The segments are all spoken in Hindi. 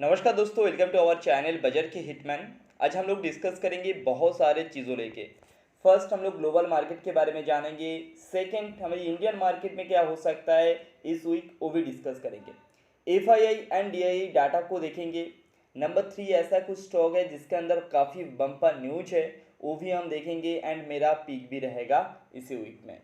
नमस्कार दोस्तों, welcome to our channel budget के हिटमैन। आज हम लोग डिस्कस करेंगे बहुत सारे चीज़ों लेके। फर्स्ट हम लोग ग्लोबल मार्केट के बारे में जानेंगे। सेकंड हमें इंडियन मार्केट में क्या हो सकता है इस वीक वो भी डिस्कस करेंगे। एफआईआई एंड डीआईआई डाटा को देखेंगे। नंबर 3 ऐसा कुछ स्टॉक है जिसके अंदर काफ़ी बम्पर न्यूज है, वो भी हम देखेंगे एंड मेरा पिक भी रहेगा इसी वीक में।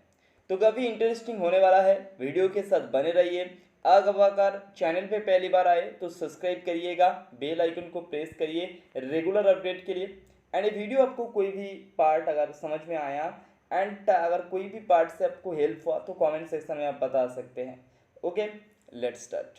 तो काफ़ी इंटरेस्टिंग होने वाला है, वीडियो के साथ बने रहिए। अगर चैनल पे पहली बार आए तो सब्सक्राइब करिएगा, बेल आइकन को प्रेस करिए रेगुलर अपडेट के लिए। एंड ये वीडियो आपको कोई भी पार्ट अगर समझ में आया एंड अगर कोई भी पार्ट से आपको हेल्प हुआ तो कमेंट सेक्शन में आप बता सकते हैं। Okay, let's start.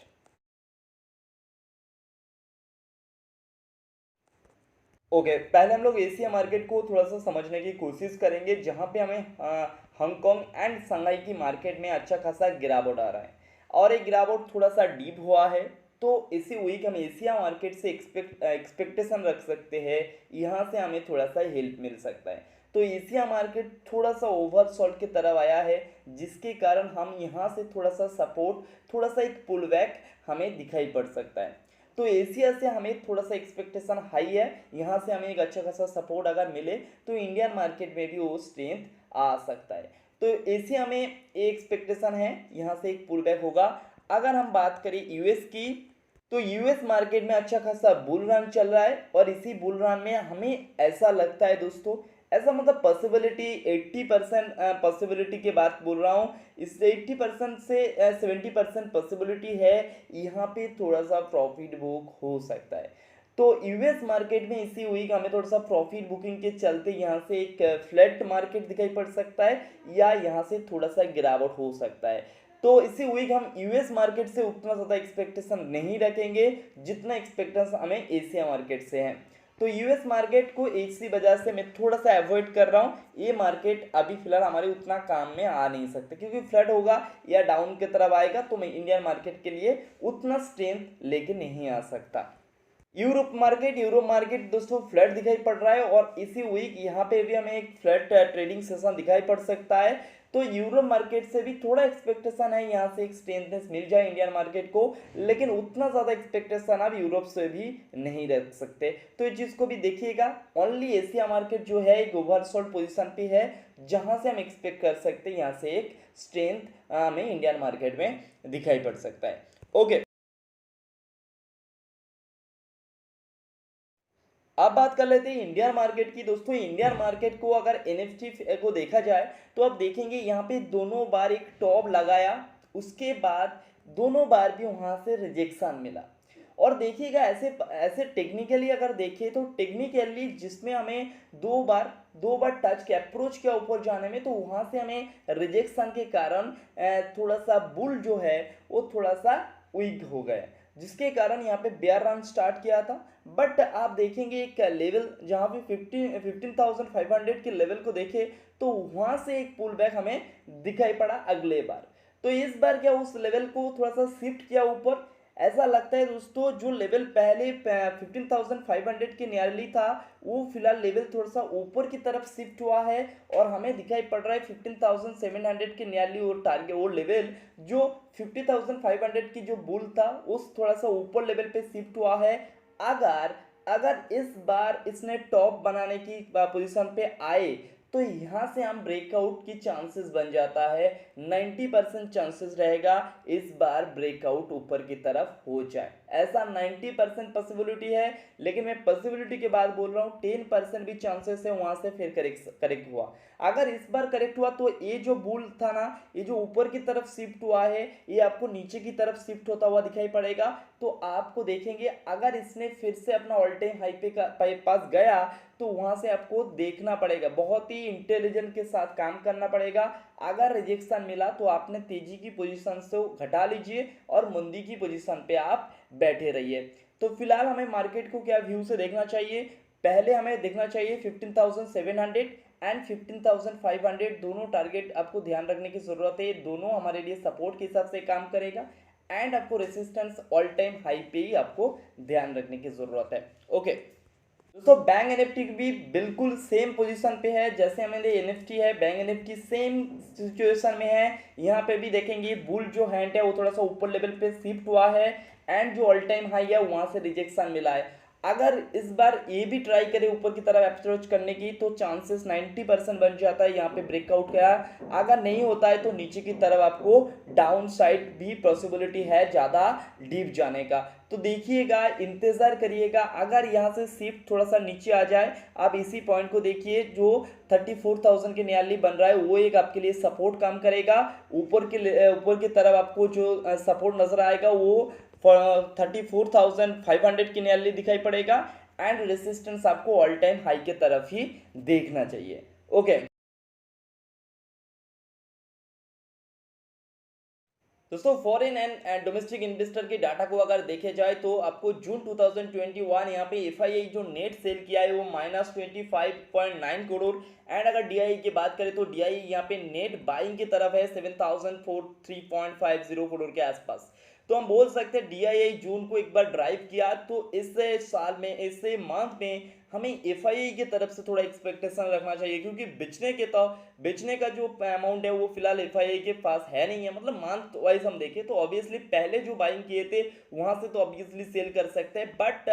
ओके, पहले हम लोग एशिया मार्केट को थोड़ा सा समझने की कोशिश करेंगे, जहाँ पे हमें हांगकांग एंड शंघाई की मार्केट में अच्छा खासा गिरावट आ रहा है और ये गिरावट थोड़ा सा डीप हुआ है। तो इसी वीक हम एशिया मार्केट से एक्सपेक्टेशन रख सकते हैं, यहाँ से हमें थोड़ा सा हेल्प मिल सकता है। तो एशिया मार्केट थोड़ा सा ओवरसोल्ड की तरफ आया है, जिसके कारण हम यहाँ से थोड़ा सा सपोर्ट, थोड़ा सा एक पुल बैक हमें दिखाई पड़ सकता है। तो एशिया से हमें थोड़ा सा एक्सपेक्टेशन हाई है, यहाँ से हमें एक अच्छा खासा सपोर्ट अगर मिले तो इंडियन मार्केट में भी वो स्ट्रेंथ आ सकता है। तो एशिया में एक एक्सपेक्टेशन है, यहाँ से एक पुल बैक होगा। अगर हम बात करें यूएस की, तो यूएस मार्केट में अच्छा खासा बुल रन चल रहा है और इसी बुल रन में हमें ऐसा लगता है दोस्तों, ऐसा मतलब पॉसिबिलिटी 80% पॉसिबिलिटी की बात बोल रहा हूँ, इस 80% से 70% पॉसिबिलिटी है यहाँ पे थोड़ा सा प्रॉफिट बुक हो सकता है। तो यूएस मार्केट में इसी वीक हमें थोड़ा सा प्रॉफिट बुकिंग के चलते यहाँ से एक फ्लैट मार्केट दिखाई पड़ सकता है या यहाँ से थोड़ा सा गिरावट हो सकता है। तो इसी वीक हम यूएस मार्केट से उतना ज़्यादा एक्सपेक्टेशन नहीं रखेंगे जितना एक्सपेक्टेशन हमें एशिया मार्केट से है। तो यूएस मार्केट को इसी वजह से मैं थोड़ा सा अवॉइड कर रहा हूँ। ये मार्केट अभी फिलहाल हमारे उतना काम में आ नहीं सकते, क्योंकि फ्लड होगा या डाउन की तरफ आएगा तो मैं इंडियन मार्केट के लिए उतना स्ट्रेंथ लेके नहीं आ सकता। यूरोप मार्केट दोस्तों फ्लैट दिखाई पड़ रहा है और इसी वीक यहाँ पे भी हमें एक फ्लैट ट्रेडिंग सेशन दिखाई पड़ सकता है। तो यूरोप मार्केट से भी थोड़ा एक्सपेक्टेशन है यहाँ से एक स्ट्रेंथनेस मिल जाए इंडियन मार्केट को, लेकिन उतना ज़्यादा एक्सपेक्टेशन आप यूरोप से भी नहीं रख सकते। तो इस चीज़ को भी देखिएगा। ओनली एशिया मार्केट जो है एक ओवरसोल्ड पोजीशन पे है, जहाँ से हम एक्सपेक्ट कर सकते हैं यहाँ से एक स्ट्रेंथ हमें इंडियन मार्केट में दिखाई पड़ सकता है। ओके, अब बात कर लेते हैं इंडियन मार्केट की। दोस्तों इंडियन मार्केट को अगर एनएफटी को देखा जाए तो आप देखेंगे यहाँ पे दोनों बार एक टॉप लगाया, उसके बाद दोनों बार भी वहाँ से रिजेक्शन मिला। और देखिएगा ऐसे ऐसे टेक्निकली अगर देखें तो टेक्निकली जिसमें हमें दो बार टच के अप्रोच के ऊपर जाने में, तो वहाँ से हमें रिजेक्शन के कारण थोड़ा सा बुल जो है वो थोड़ा सा वीक हो गए, जिसके कारण यहाँ पे बेयर रन स्टार्ट किया था। बट आप देखेंगे एक लेवल जहाँ पे 15,500 के लेवल को देखे तो वहाँ से एक पुल बैक हमें दिखाई पड़ा अगले बार। तो इस बार क्या उस लेवल को थोड़ा सा शिफ्ट किया ऊपर। ऐसा लगता है दोस्तों जो लेवल पहले 15,500 के नियरली था, वो फिलहाल लेवल थोड़ा सा ऊपर की तरफ शिफ्ट हुआ है और हमें दिखाई पड़ रहा है 15,700 के नियरली वो टारगेट, वो लेवल जो 50,500 की जो बुल था उस थोड़ा सा ऊपर लेवल पे शिफ्ट हुआ है। अगर अगर इस बार इसने टॉप बनाने की पोजीशन पे आए तो यहाँ से हम ब्रेकआउट की चांसेस बन जाता है। 90% चांसेस रहेगा इस बार ब्रेकआउट ऊपर की तरफ हो जाए, ऐसा 90% पॉसिबिलिटी है। लेकिन मैं पॉसिबिलिटी के बाद बोल रहा हूँ 10% भी चांसेस है वहां से फिर करेक्ट हुआ। अगर इस बार करेक्ट हुआ तो ये जो बुल था ना, ये जो ऊपर की तरफ शिफ्ट हुआ है ये आपको नीचे की तरफ शिफ्ट होता हुआ दिखाई पड़ेगा। तो आपको देखेंगे अगर इसने फिर से अपना ऑल टाइम हाई पे पास गया तो वहां से आपको देखना पड़ेगा, बहुत ही इंटेलिजेंट के साथ काम करना पड़ेगा। अगर रिजेक्शन मिला तो आपने तेजी की पोजीशन से घटा लीजिए और मंदी की पोजीशन पे आप बैठे रहिए। तो फिलहाल हमें मार्केट को क्या व्यू से देखना चाहिए, पहले हमें देखना चाहिए 15,700 एंड 15,500 दोनों टारगेट आपको ध्यान रखने की जरूरत है। दोनों हमारे लिए सपोर्ट के हिसाब से काम करेगा एंड आपको रेसिस्टेंस ऑल टाइम हाई पे ही आपको ध्यान रखने की जरूरत है। ओके दोस्तों, बैंक एनएफटी भी बिल्कुल सेम पोजीशन पे है जैसे हमारे एनएफटी है, बैंक एनएफटी सेम सिचुएशन में है। यहाँ पे भी देखेंगे बुल जो हैंड है वो थोड़ा सा ऊपर लेवल पे शिफ्ट हुआ है एंड जो ऑल टाइम हाई है वहां से रिजेक्शन मिला है। अगर इस बार ये भी ट्राई करे ऊपर की तरफ अप्रोच करने की तो चांसेस 90% बन जाता है यहाँ पे ब्रेकआउट का। अगर नहीं होता है तो नीचे की तरफ आपको डाउन साइड भी पॉसिबिलिटी है ज़्यादा डीप जाने का। तो देखिएगा, इंतज़ार करिएगा, अगर यहाँ से शिफ्ट थोड़ा सा नीचे आ जाए, आप इसी पॉइंट को देखिए जो 34,000 के नियरली बन रहा है, वो एक आपके लिए सपोर्ट काम करेगा। ऊपर की तरफ आपको जो सपोर्ट नजर आएगा वो 34,500 की नियरली दिखाई पड़ेगा। एंड रेसिस्टेंस आपको ऑल टाइम हाई के तरफ ही देखना चाहिए। ओके दोस्तों, फॉरेन एंड डोमेस्टिक इन्वेस्टर के डाटा को अगर देखे जाए तो आपको जून 2021 यहाँ पे एफआईआई जो नेट सेल किया है वो -25.9 करोड़। एंड अगर डीआई की बात करें तो डीआई यहाँ पे नेट बाइंग की तरफ है 7,043.50 करोड़ के आसपास। तो हम बोल सकते हैं डीआईआई जून को एक बार ड्राइव किया, तो इस साल में, इस मंथ में हमें एफआईआई की तरफ से थोड़ा एक्सपेक्टेशन रखना चाहिए, क्योंकि बेचने का जो अमाउंट है वो फिलहाल एफआईआई के पास है नहीं है। मतलब मंथ वाइज हम देखें तो ऑब्वियसली पहले जो बाइंग किए थे वहां से तो ऑब्वियसली सेल कर सकते हैं, बट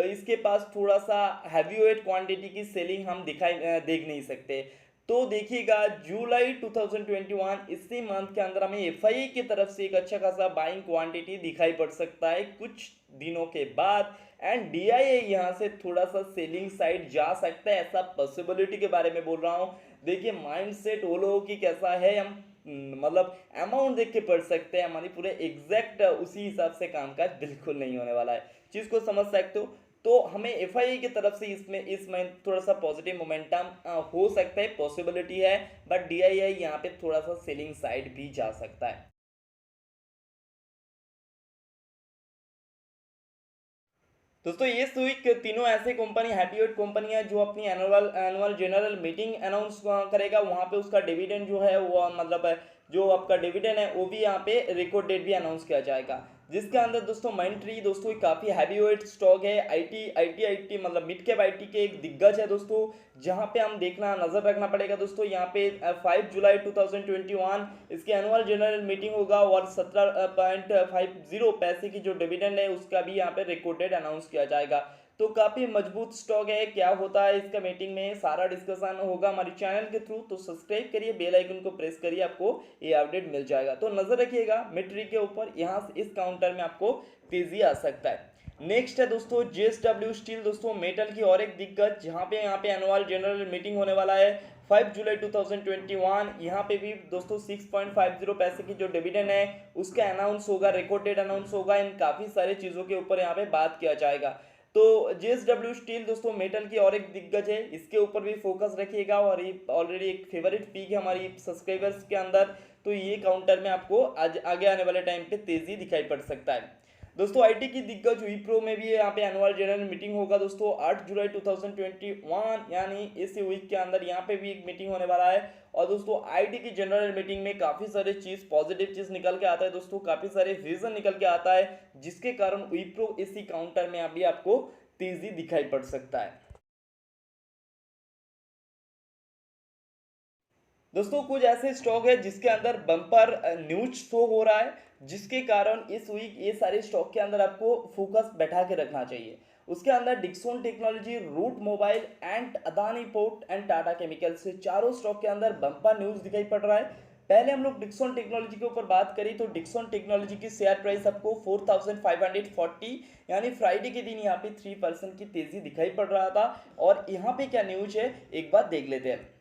इसके पास थोड़ा सा हैवी वेट क्वांटिटी की सेलिंग हम देख नहीं सकते। तो देखिएगा जुलाई 2021 इसी मंथ के अंदर हमें एफआईआई की तरफ से एक अच्छा खासा बाइंग क्वांटिटी दिखाई पड़ सकता है कुछ दिनों के बाद। एंड डीआईआई यहाँ से थोड़ा सा सेलिंग साइड जा सकता है, ऐसा पॉसिबिलिटी के बारे में बोल रहा हूँ। देखिए माइंडसेट वो लोगों की कैसा है, हम मतलब अमाउंट देख के पढ़ सकते हैं, हमारी पूरे एग्जैक्ट उसी हिसाब से कामकाज बिल्कुल नहीं होने वाला है, चीज को समझ सकते हो। तो हमें एफआईआई की तरफ से इसमें थोड़ा सा पॉजिटिव मोमेंटम हो सकता है, पॉसिबिलिटी है, बट डीआईआई यहाँ पे थोड़ा सा सेलिंग साइड भी जा सकता है। दोस्तों ये वीक तीनों ऐसे कंपनी हैप्पीवेट कंपनी है जो अपनी annual annual general meeting announce करेगा, वहां पे उसका डिविडेंड जो है वो मतलब जो आपका डिविडेंड है वो भी यहाँ पे रिकॉर्ड डेट भी अनाउंस किया जाएगा। जिसके अंदर दोस्तों माइंट्री दोस्तों काफी हैवीवेट स्टॉक है, आईटी मतलब मिड कैप आईटी के एक दिग्गज है दोस्तों, जहां पे हम देखना नजर रखना पड़ेगा दोस्तों। यहाँ पे 5 जुलाई 2021 इसके एनुअल जनरल मीटिंग होगा और 17.50 पैसे की जो डिविडेंड है उसका भी यहाँ पे रिकॉर्डेड अनाउंस किया जाएगा। तो काफी मजबूत स्टॉक है, क्या होता है इसका मीटिंग में सारा डिस्कशन होगा हमारे चैनल के थ्रू। तो सब्सक्राइब करिए, बेल आइकन को प्रेस करिए, आपको ये अपडेट मिल जाएगा। तो नजर रखिएगा मिट्री के ऊपर, यहाँ से इस काउंटर में आपको तेजी आ सकता है। नेक्स्ट है दोस्तों जेएसडब्ल्यू स्टील, दोस्तों मेटल की और एक दिग्गज, जहां पे यहाँ पे एनुअल जनरल मीटिंग होने वाला है 5 जुलाई 2021। यहाँ पे भी दोस्तों 6.50 पैसे की जो डिविडेंड है उसका अनाउंस होगा, रिकॉर्ड डेट अनाउंस होगा, इन काफी सारी चीजों के ऊपर यहाँ पे बात किया जाएगा। तो जेएसडब्ल्यू स्टील दोस्तों मेटल की और एक दिग्गज है, इसके ऊपर भी फोकस रखिएगा, और ये ऑलरेडी एक फेवरेट पीक है हमारी सब्सक्राइबर्स के अंदर। तो ये काउंटर में आपको आज आगे आने वाले टाइम पे तेजी दिखाई पड़ सकता है। दोस्तों आईटी की दिग्गज विप्रो में भी यहाँ पे एनुअल जनरल मीटिंग होगा दोस्तों 8 जुलाई 2021, यानी इसी वीक के अंदर यहाँ पे भी एक मीटिंग होने वाला है। और दोस्तों आईटी की जनरल मीटिंग में काफी सारे चीज पॉजिटिव चीज निकल के आता है दोस्तों, काफी सारे विजन निकल के आता है, जिसके कारण विप्रो इसी काउंटर में अभी आपको तेजी दिखाई पड़ सकता है। दोस्तों कुछ ऐसे स्टॉक है जिसके अंदर बम्पर न्यूज शो हो रहा है, जिसके कारण इस वीक ये सारे स्टॉक के अंदर आपको फोकस बैठा के रखना चाहिए। उसके अंदर Dixon technology, Route Mobile and Adani port and Tata chemical से चारों स्टॉक के अंदर बम्पर न्यूज दिखाई पड़ रहा है। पहले हम लोग डिक्सन टेक्नोलॉजी के ऊपर बात करें तो डिक्सन टेक्नोलॉजी की शेयर प्राइस आपको 4540, यानी फ्राइडे के दिन यहाँ पे 3% की तेजी दिखाई पड़ रहा था। और यहाँ पे क्या न्यूज है एक बार देख लेते हैं।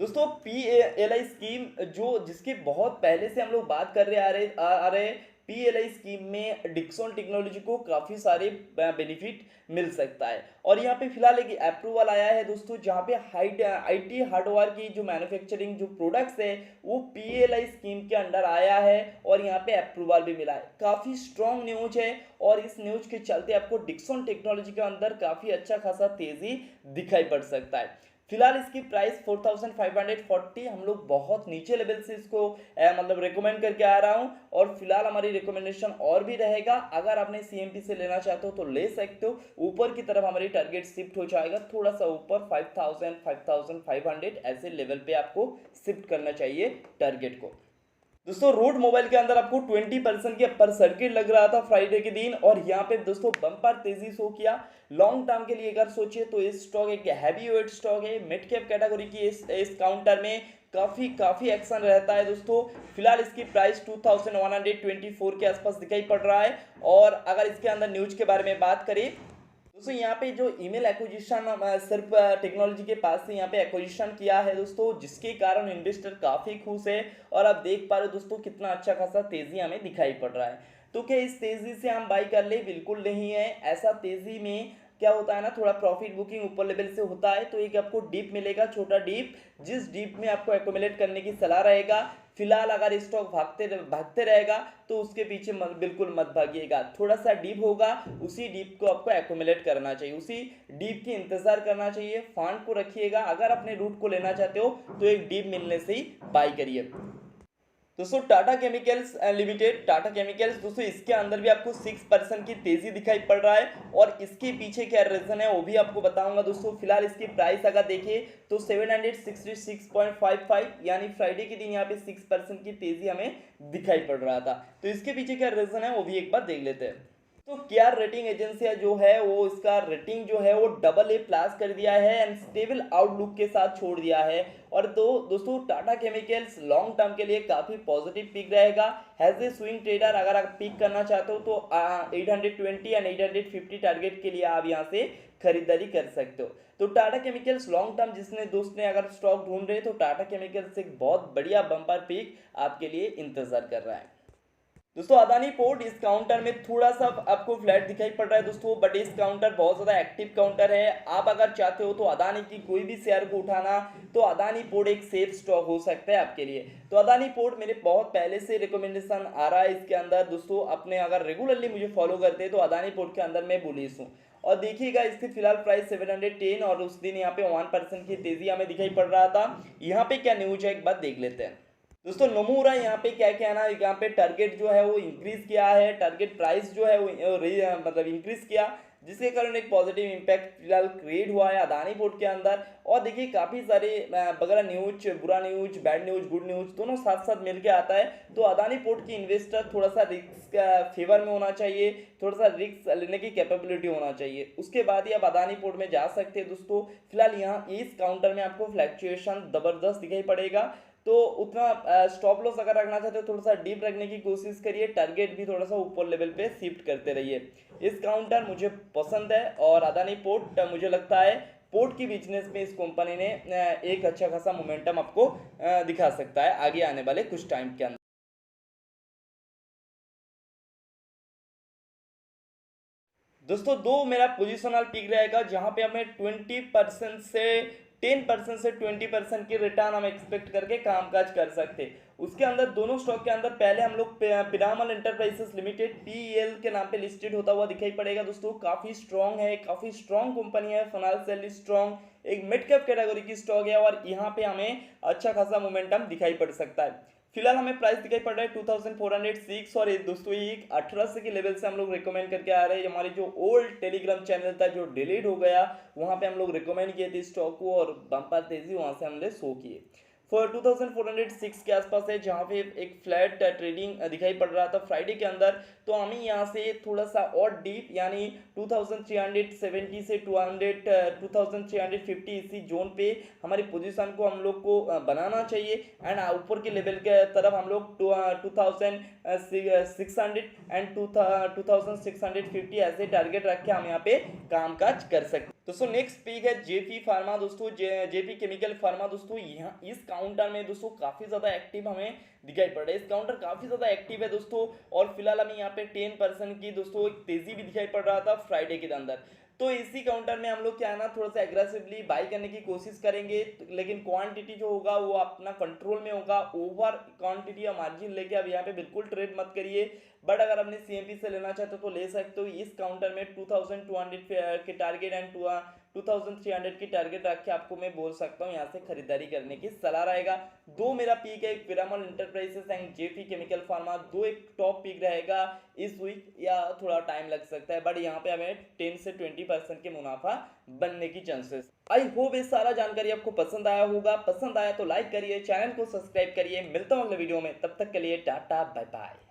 दोस्तों पीएलआई स्कीम जो जिसकी बहुत पहले से हम लोग बात कर रहे आ रहे पीएलआई स्कीम में डिक्सन टेक्नोलॉजी को काफी सारे बेनिफिट मिल सकता है। और यहाँ पे फिलहाल एक अप्रूवल आया है दोस्तों, जहाँ पे आईटी हार्डवेयर की जो मैन्युफैक्चरिंग जो प्रोडक्ट्स है वो पीएलआई स्कीम के अंडर आया है, और यहाँ पे अप्रूवल भी मिला है। काफी स्ट्रॉन्ग न्यूज है, और इस न्यूज के चलते आपको डिक्सन टेक्नोलॉजी के अंदर काफी अच्छा खासा तेजी दिखाई पड़ सकता है। फिलहाल इसकी प्राइस 4540, हम लोग बहुत नीचे लेवल से इसको मतलब रिकमेंड करके आ रहा हूं। और फिलहाल हमारी रिकमेंडेशन और भी रहेगा, अगर आपने सीएमपी से लेना चाहते हो तो ले सकते हो। ऊपर की तरफ हमारी टारगेट शिफ्ट हो जाएगा, थोड़ा सा ऊपर 5000 5500 ऐसे लेवल पे आपको शिफ्ट करना चाहिए टारगेट को। दोस्तों रूट मोबाइल के अंदर आपको 20% की अपर सर्किट लग रहा था फ्राइडे के दिन, और यहाँ पे दोस्तों बम्पर तेजी शो किया। लॉन्ग टर्म के लिए अगर सोचिए तो इस स्टॉक एक हैवी वेट स्टॉक है, मिड कैप कैटेगरी की इस काउंटर में काफी काफी एक्शन रहता है दोस्तों। फिलहाल इसकी प्राइस 2124 के आसपास दिखाई पड़ रहा है। और अगर इसके अंदर न्यूज के बारे में बात करें दोस्तों, यहाँ पे जो ईमेल एक्विजिशन सिर्फ टेक्नोलॉजी के पास से यहाँ पे एक्विजिशन किया है दोस्तों, जिसके कारण इन्वेस्टर काफ़ी खुश है। और आप देख पा रहे हो दोस्तों कितना अच्छा खासा तेजी हमें दिखाई पड़ रहा है। तो क्या इस तेजी से हम बाई कर ले? बिल्कुल नहीं है। ऐसा तेजी में क्या होता है ना, थोड़ा प्रॉफिट बुकिंग ऊपर लेवल से होता है तो एक आपको डीप मिलेगा, छोटा डीप, जिस डीप में आपको एक्यूमुलेट करने की सलाह रहेगा। फिलहाल अगर स्टॉक भागते रहेगा तो उसके पीछे बिल्कुल मत भागिएगा। थोड़ा सा डीप होगा, उसी डीप को आपको एक्यूमुलेट करना चाहिए, उसी डीप की इंतजार करना चाहिए, फंड को रखिएगा। अगर अपने रूट को लेना चाहते हो तो एक डीप मिलने से ही बाई करिए। दोस्तों Tata chemicals limited, Tata chemicals दोस्तों इसके अंदर भी आपको 6% की तेजी दिखाई पड़ रहा है, और इसके पीछे क्या रीजन है वो भी आपको बताऊंगा दोस्तों। फिलहाल इसकी प्राइस अगर देखें तो 766.55, यानी फ्राइडे के दिन यहाँ पे 6% की तेजी हमें दिखाई पड़ रहा था। तो इसके पीछे क्या रीजन है वो भी एक बार देख लेते हैं। तो क्या रेटिंग एजेंसियां जो है वो इसका रेटिंग जो है वो AA+ कर दिया है एंड स्टेबल आउटलुक के साथ छोड़ दिया है। और तो दोस्तों टाटा केमिकल्स लॉन्ग टर्म के लिए काफी पॉजिटिव पिक रहेगा। एज ए स्विंग ट्रेडर अगर आप पिक करना चाहते हो तो 820 एंड 850 टारगेट के लिए आप यहाँ से खरीदारी कर सकते हो। तो टाटा केमिकल्स लॉन्ग टर्म जिसने दोस्त ने अगर स्टॉक ढूंढ रहे तो टाटा केमिकल्स एक बहुत बढ़िया बम्पर पिक आपके लिए इंतजार कर रहा है। दोस्तों अदानी पोर्ट इस काउंटर में थोड़ा सा आपको फ्लैट दिखाई पड़ रहा है दोस्तों, बट इस काउंटर बहुत ज़्यादा एक्टिव काउंटर है। आप अगर चाहते हो तो अदानी की कोई भी शेयर को उठाना तो अदानी पोर्ट एक सेफ स्टॉक हो सकता है आपके लिए। तो अदानी पोर्ट मेरे बहुत पहले से रिकमेंडेशन आ रहा है इसके अंदर दोस्तों। अपने अगर रेगुलरली मुझे फॉलो करते हैं तो अदानी पोर्ट के अंदर मैं बुलिश हूँ। और देखिएगा इसकी फिलहाल प्राइस 710, और उस दिन यहाँ पे 1% की तेजी हमें दिखाई पड़ रहा था। यहाँ पे क्या न्यूज है एक बार देख लेते हैं। दोस्तों नोमूरा यहाँ पे क्या क्या ना, यहाँ पे टारगेट जो है वो इंक्रीज किया है, टारगेट प्राइस जो है वो मतलब इंक्रीज किया, जिसके कारण एक पॉजिटिव इम्पैक्ट फिलहाल क्रिएट हुआ है अदानी पोर्ट के अंदर। और देखिए काफ़ी सारे बगैर न्यूज, बुरा news, bad news, good news दोनों साथ साथ मिलके आता है। तो अदानी पोर्ट की इन्वेस्टर थोड़ा सा रिस्क फेवर में होना चाहिए, थोड़ा सा रिस्क लेने की कैपेबिलिटी होना चाहिए, उसके बाद ही आप अदानी पोर्ट में जा सकते हैं दोस्तों। फिलहाल यहाँ इस काउंटर में आपको फ्लैक्चुएशन जबरदस्त दिखाई पड़ेगा। तो उतना स्टॉप लॉस अगर रखना चाहते हो थोड़ा सा डीप रखने की कोशिश करिए, टारगेट भी थोड़ा सा ऊपर लेवल पे शिफ्ट करते रहिए। इस काउंटर मुझे पसंद है, और अदानी पोर्ट मुझे लगता है पोर्ट की बिजनेस में इस कंपनी ने एक अच्छा खासा मोमेंटम आपको दिखा सकता है आगे आने वाले कुछ टाइम के अंदर। दोस्तों दो मेरा पोजिशनल पिक रहेगा जहां पे हमें 10% से 20% की रिटर्न हम एक्सपेक्ट करके कामकाज कर सकते हैं। उसके अंदर दोनों स्टॉक के अंदर पहले हम लोग पिरामल एंटरप्राइजेस लिमिटेड PEL के नाम पे लिस्टेड होता हुआ दिखाई पड़ेगा दोस्तों। काफी स्ट्रांग है, काफी स्ट्रांग कंपनी है, फाइनेंशियली स्ट्रांग, एक मिड कैप कैटेगरी की स्टॉक है, और यहाँ पे हमें अच्छा खासा मोमेंटम दिखाई पड़ सकता है। फिलहाल हमें प्राइस दिखाई पड़ रहा है 2406, और दोस्तों ये 1800 के लेवल से हम लोग रिकमेंड करके आ रहे हैं। हमारी जो ओल्ड टेलीग्राम चैनल था जो डिलीट हो गया, वहां पे हम लोग रिकमेंड किए थे स्टॉक को, और बम्पर तेजी वहां से हमने शो किए। फॉर 2406 के आसपास है जहाँ पे एक फ्लैट ट्रेडिंग दिखाई पड़ रहा था फ्राइडे के अंदर। तो हमें यहाँ से थोड़ा सा और डीप, यानी 2370 से 2350 इसी जोन पे हमारी पोजीशन को हम लोग को बनाना चाहिए। एंड ऊपर के लेवल के तरफ हम लोग 2600 एंड 2650 ऐसे टारगेट रख के हम यहाँ पे काम काज कर सकते हैं। दोस्तों नेक्स्ट पिक है जेपी फार्मा दोस्तों, जेपी केमिकल फार्मा दोस्तों। यहाँ इस काउंटर में दोस्तों काफी ज्यादा एक्टिव हमें दिखाई पड़ रहा है, इस काउंटर काफी ज्यादा एक्टिव है दोस्तों। और फिलहाल हमें यहाँ पे 10% की दोस्तों एक तेजी भी दिखाई पड़ रहा था फ्राइडे के अंदर। तो इसी काउंटर में हम लोग क्या है ना, थोड़ा सा एग्रेसिवली बाई करने की कोशिश करेंगे, लेकिन क्वांटिटी जो होगा वो अपना कंट्रोल में होगा। ओवर क्वांटिटी या मार्जिन लेके अब यहाँ पे बिल्कुल ट्रेड मत करिए। बट अगर अपने सीएमपी से लेना चाहते हो तो ले सकते हो। इस काउंटर में 2200 के टारगेट एंड 2300 की टारगेट रख के आपको मैं बोल सकता हूँ यहाँ से खरीदारी करने की सलाह रहेगा। दो मेरा पिक है, एक Piramal enterprises and JP chemical pharma, दो एक टॉप पिक रहेगा इस वीक, या थोड़ा टाइम लग सकता है बट यहाँ पे हमें 10 से 20% के मुनाफा बनने की चांसेस। आई होप ये सारा जानकारी आपको पसंद आया होगा। पसंद आया तो लाइक करिए, चैनल को सब्सक्राइब करिए। मिलता हूँ अगले वीडियो में, तब तक के लिए टाटा बाय बाय।